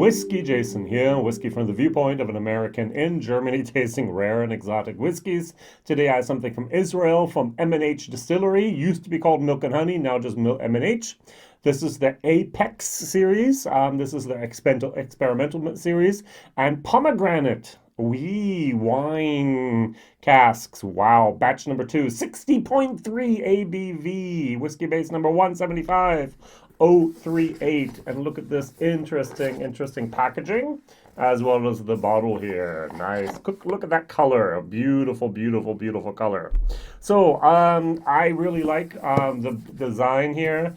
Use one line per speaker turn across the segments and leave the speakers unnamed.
WhiskyJason here, whiskey from the viewpoint of an American in Germany tasting rare and exotic whiskeys. Today I have something from Israel from M&H Distillery, used to be called Milk and Honey, now just M&H. This is the Apex series, this is the experimental series, and Pomegranate. Wine casks. Wow. Batch number 2, 60.3 ABV. Whiskey base number 175038. And look at this interesting packaging, as well as the bottle here. Nice. Look at that color. Beautiful color. So, I really like the design here.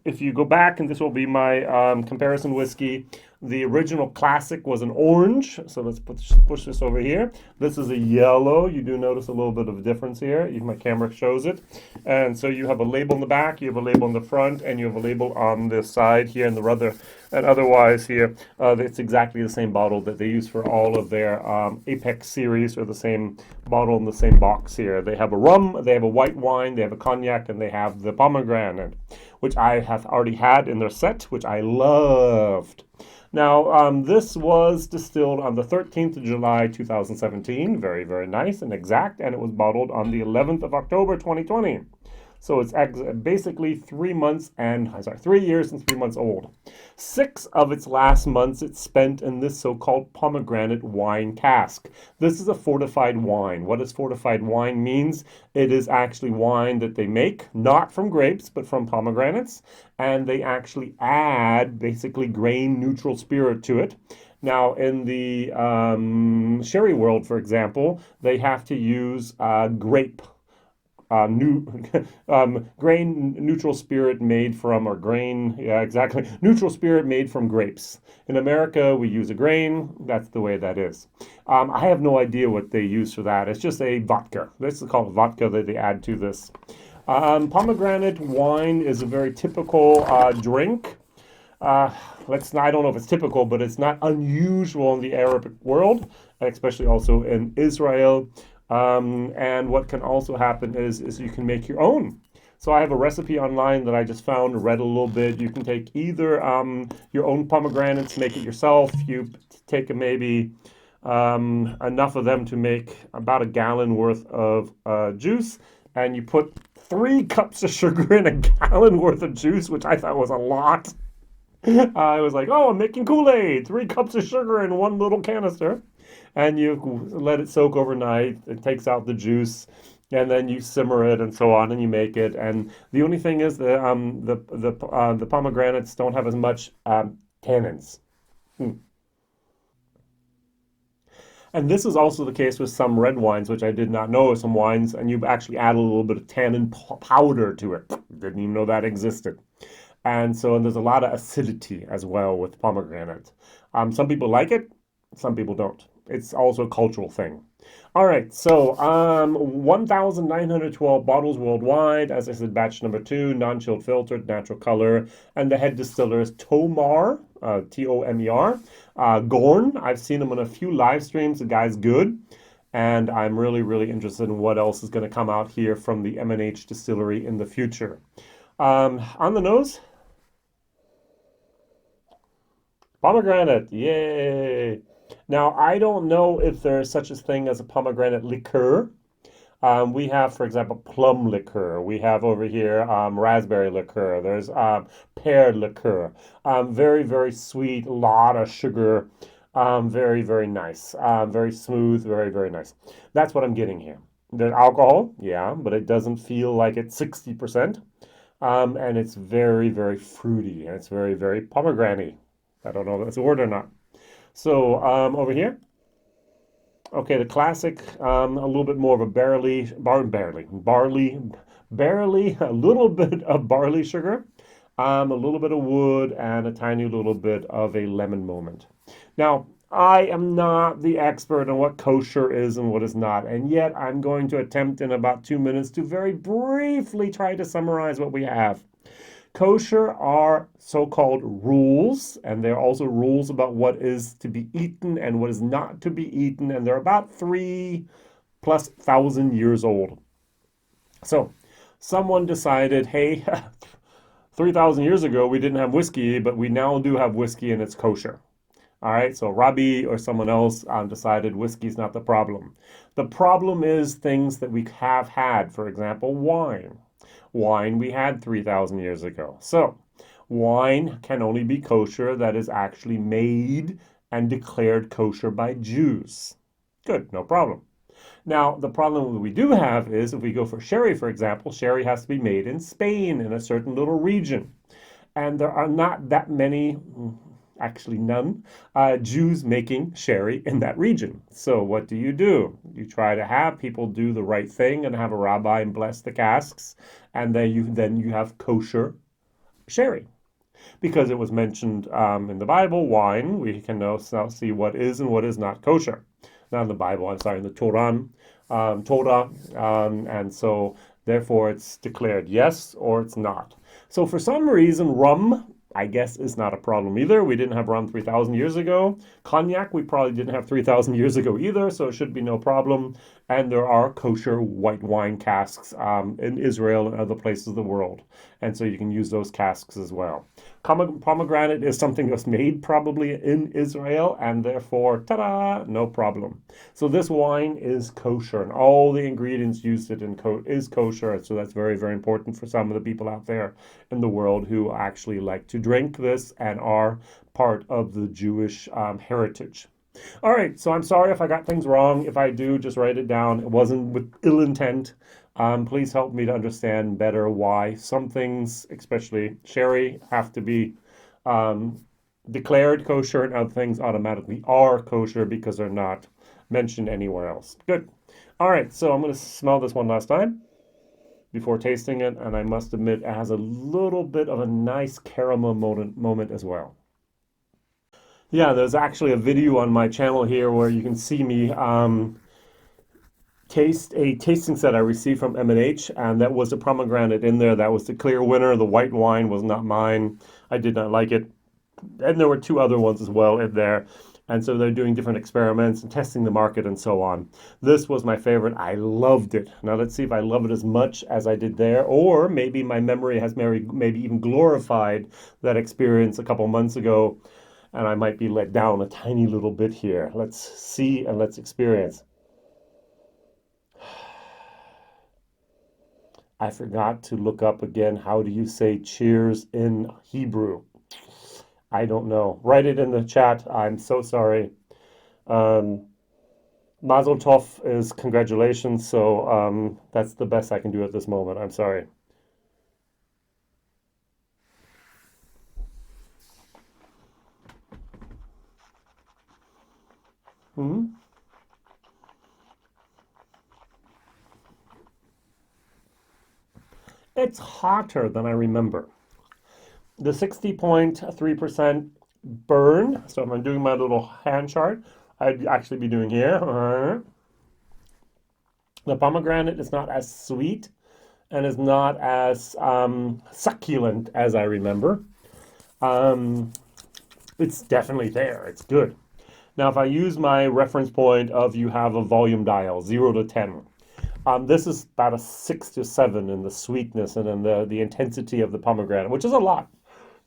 If you go back, and this will be my comparison whiskey, the original classic was an orange, so let's push this over here. This is a yellow. You do notice a little bit of a difference here. My camera shows it. And so you have a label in the back, you have a label in the front, and you have a label on the side here, and the other, and otherwise here, it's exactly the same bottle that they use for all of their Apex series, or the same bottle in the same box here. They have a rum, they have a white wine, they have a cognac, and they have the pomegranate, which I have already had in their set, which I loved. Now, this was distilled on the 13th of July, 2017. Very nice and exact. And it was bottled on the 11th of October, 2020. So it's basically 3 years and 3 months old. 6 of its last months it's spent in this so-called pomegranate wine cask. This is a fortified wine. What does fortified wine means? It is actually wine that they make, not from grapes, but from pomegranates. And they actually add basically grain neutral spirit to it. Now, in the sherry world, for example, they have to use grape. Grain neutral spirit made from, or grain, yeah, exactly, neutral spirit made from grapes. In America, we use a grain. That's the way that is. I have no idea what they use for that. It's just a vodka. This is called vodka that they add to this. Pomegranate wine is a very typical drink. I don't know if it's typical, but it's not unusual in the Arabic world, especially also in Israel. And what can also happen is you can make your own. So I have a recipe online that I just found, read a little bit. You can take either your own pomegranates, make it yourself. You take maybe enough of them to make about a gallon worth of juice, and you put 3 cups of sugar in a gallon worth of juice, which I thought was a lot. I was like, oh, I'm making Kool-Aid, 3 cups of sugar in one little canister. And you let it soak overnight. It takes out the juice, and then you simmer it and so on, and you make it. And the only thing is the pomegranates don't have as much tannins. And this is also the case with some red wines, which I did not know. Some wines, and you actually add a little bit of tannin powder to it. Didn't even know that existed. And so there's a lot of acidity as well with pomegranate. Some people like it, some people don't. It's also a cultural thing. All right, so 1,912 bottles worldwide. As I said, batch number 2, non-chilled filtered, natural color. And the head distiller is Tomer, Tomer. Goren, I've seen him on a few live streams. The guy's good. And I'm really interested in what else is going to come out here from the M&H Distillery in the future. On the nose, pomegranate, yay! Now, I don't know if there's such a thing as a pomegranate liqueur. We have, for example, plum liqueur. We have over here raspberry liqueur. There's pear liqueur. Very sweet, a lot of sugar. Very nice. Very smooth, very nice. That's what I'm getting here. There's alcohol, yeah, but it doesn't feel like it's 60%. And it's very fruity, and it's very pomegranate. I don't know if that's a word or not. So over here, okay, the classic, a little bit more of a barley, a little bit of barley sugar, a little bit of wood, and a tiny little bit of a lemon moment. Now, I am not the expert on what kosher is and what is not, and yet I'm going to attempt in about 2 minutes to very briefly try to summarize what we have. Kosher are so-called rules, and there are also rules about what is to be eaten and what is not to be eaten, and they're about 3,000+ years old. So someone decided, hey, 3,000 years ago, we didn't have whiskey, but we now do have whiskey and it's kosher. All right, so Rabbi or someone else decided whiskey's not the problem. The problem is things that we have had, for example, wine. Wine we had 3,000 years ago. So wine can only be kosher that is actually made and declared kosher by Jews. Good, no problem. Now, the problem that we do have is if we go for sherry, for example, sherry has to be made in Spain in a certain little region. And there are not that many, actually none, Jews making sherry in that region. So what do? You try to have people do the right thing and have a rabbi and bless the casks, and then you have kosher sherry. Because it was mentioned in the Bible, wine, we can now see what is and what is not kosher. Not in the Bible, I'm sorry, in the Torah, and so therefore it's declared yes or it's not. So for some reason, rum, I guess, is not a problem either. We didn't have rum 3,000 years ago. Cognac, we probably didn't have 3,000 years ago either, so it should be no problem. And there are kosher white wine casks in Israel and other places of the world. And so you can use those casks as well. Pomegranate is something that's made probably in Israel, and therefore, ta-da, no problem. So this wine is kosher, and all the ingredients used is kosher. So that's very, very important for some of the people out there in the world who actually like to drink this and are part of the Jewish heritage. All right, so I'm sorry if I got things wrong. If I do, just write it down. It wasn't with ill intent. Please help me to understand better why some things, especially sherry, have to be declared kosher and other things automatically are kosher because they're not mentioned anywhere else. Good. All right, so I'm going to smell this one last time before tasting it, and I must admit it has a little bit of a nice caramel moment as well. Yeah, there's actually a video on my channel here where you can see me taste a tasting set I received from M&H, and that was a pomegranate in there. That was the clear winner. The white wine was not mine. I did not like it. And there were two other ones as well in there. And so they're doing different experiments and testing the market and so on. This was my favorite. I loved it. Now let's see if I love it as much as I did there, or maybe my memory has maybe even glorified that experience a couple months ago, and I might be let down a tiny little bit here. Let's see and let's experience. I forgot to look up again, how do you say cheers in Hebrew? I don't know. Write it in the chat. I'm so sorry. Mazel tov is congratulations, so that's the best I can do at this moment. I'm sorry. Hmm? It's hotter than I remember. The 60.3% burn, so if I'm doing my little hand chart, I'd actually be doing here. The pomegranate is not as sweet and is not as succulent as I remember. It's definitely there. It's good. Now, if I use my reference point of you have a volume dial, 0 to 10, this is about a 6 to 7 in the sweetness and in the intensity of the pomegranate, which is a lot.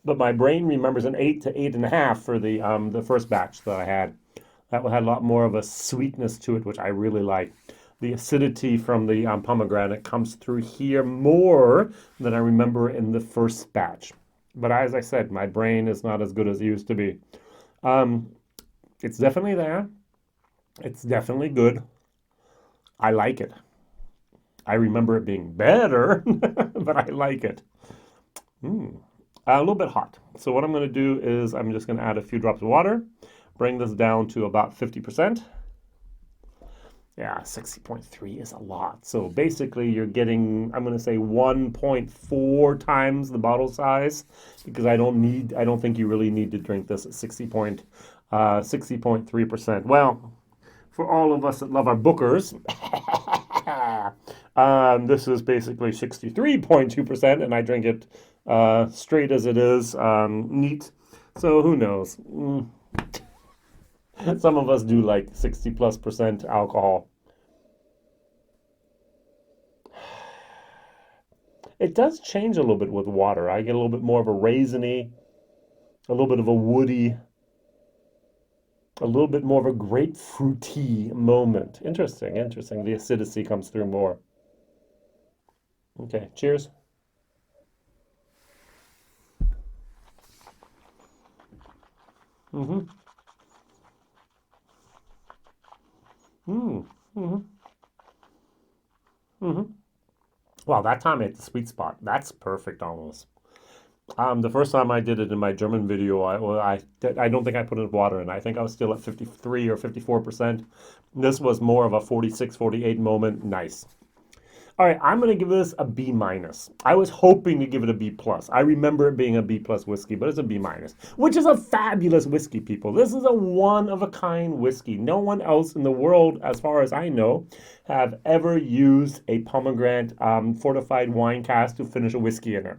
But my brain remembers an 8 to 8.5 for the first batch that I had. That had a lot more of a sweetness to it, which I really like. The acidity from the pomegranate comes through here more than I remember in the first batch. But as I said, my brain is not as good as it used to be. It's definitely there. It's definitely good. I like it. I remember it being better, but I like it. A little bit hot. So what I'm going to do is I'm just going to add a few drops of water, bring this down to about 50%. Yeah, 60.3 is a lot. So basically you're getting, I'm going to say 1.4 times the bottle size, because I don't think you really need to drink this at 60.3%. Well, for all of us that love our bookers, this is basically 63.2%, and I drink it straight as it is, neat. So who knows? Some of us do like 60+% alcohol. It does change a little bit with water. I get a little bit more of a raisiny, a little bit of a woody, a little bit more of a grapefruity moment. Interesting, interesting. The acidity comes through more. Okay, cheers. Mm-hmm. Mm. Mm-hmm. Mm-hmm. Wow, that time I hit the sweet spot. That's perfect almost. The first time I did it in my German video, I don't think I put enough water in. I think I was still at 53 or 54%. This was more of a 46, 48 moment. Nice. All right, I'm going to give this a B minus. I was hoping to give it a B plus. I remember it being a B plus whiskey, but it's a B minus, which is a fabulous whiskey, people. This is a one of a kind whiskey. No one else in the world, as far as I know, have ever used a pomegranate fortified wine cask to finish a whiskey in it.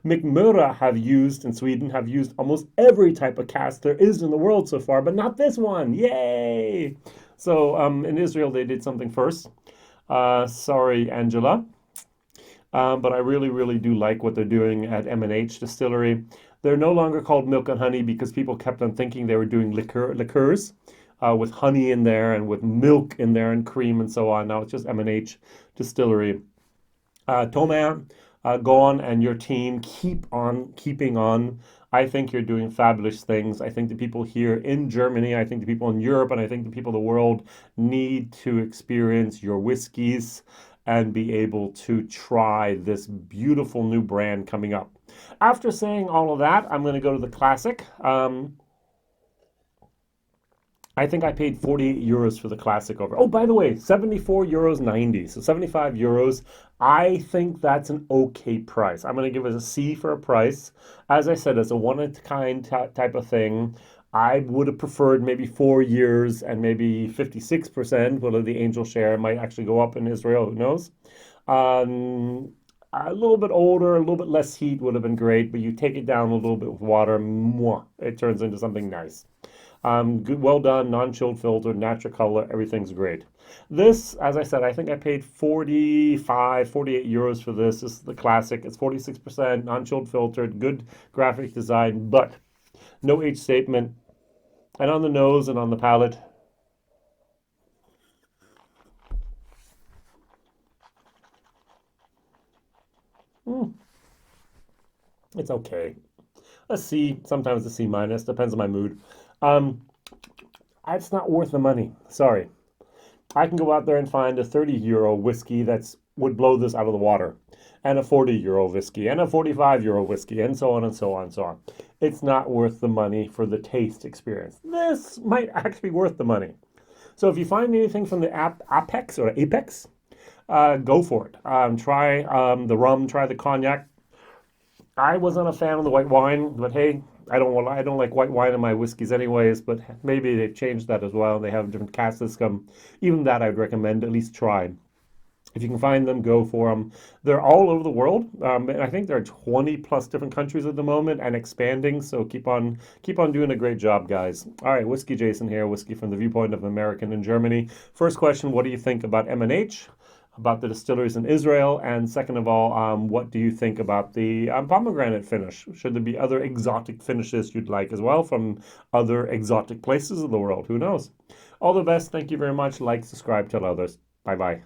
McMurra in Sweden have used almost every type of cask there is in the world so far, but not this one. Yay! So in Israel, they did something first. Sorry, Angela. But I really, really do like what they're doing at M&H Distillery. They're no longer called Milk and Honey because people kept on thinking they were doing liqueurs with honey in there and with milk in there and cream and so on. Now it's just M&H Distillery. Thomas, go on and your team keep on keeping on. I think you're doing fabulous things. I think the people here in Germany, I think the people in Europe, and I think the people of the world need to experience your whiskeys and be able to try this beautiful new brand coming up. After saying all of that, I'm going to go to the classic. I think I paid 48 euros for the classic over. Oh, by the way, 74 euros 90. So 75 euros. I think that's an okay price. I'm going to give it a C for a price. As I said, it's a one-of-a-kind type of thing. I would have preferred maybe 4 years and maybe 56%. Whether the angel share might actually go up in Israel, who knows? A little bit older, a little bit less heat would have been great, but you take it down a little bit with water, it turns into something nice. Good, well done, non-chilled filtered, natural color, everything's great. This, as I said, I think I paid 45, 48 euros for this. This is the classic. It's 46%, non-chilled filtered, good graphic design, but no age statement. And on the nose and on the palate, mm, it's okay. A C, sometimes a C minus, depends on my mood. Um, it's not worth the money. Sorry. I can go out there and find a 30 euro whiskey that's would blow this out of the water, and a 40 euro whiskey, and a 45 euro whiskey, and so on and so on and so on. It's not worth the money for the taste experience. This might actually be worth the money. So if you find anything from the Apex, go for it. Try the rum, try the cognac. I wasn't a fan of the white wine, but hey, I don't like white wine in my whiskeys anyways. But maybe they've changed that as well. They have different casks come. Even that I'd recommend at least try. If you can find them, go for them. They're all over the world. And I think there are 20 plus different countries at the moment and expanding. So keep on doing a great job, guys. All right, Whiskey Jason here, whiskey from the viewpoint of American in Germany. First question: what do you think about M&H? About the distilleries in Israel, and second of all, what do you think about the pomegranate finish? Should there be other exotic finishes you'd like as well from other exotic places of the world? Who knows? All the best. Thank you very much. Like, subscribe, tell others. Bye bye.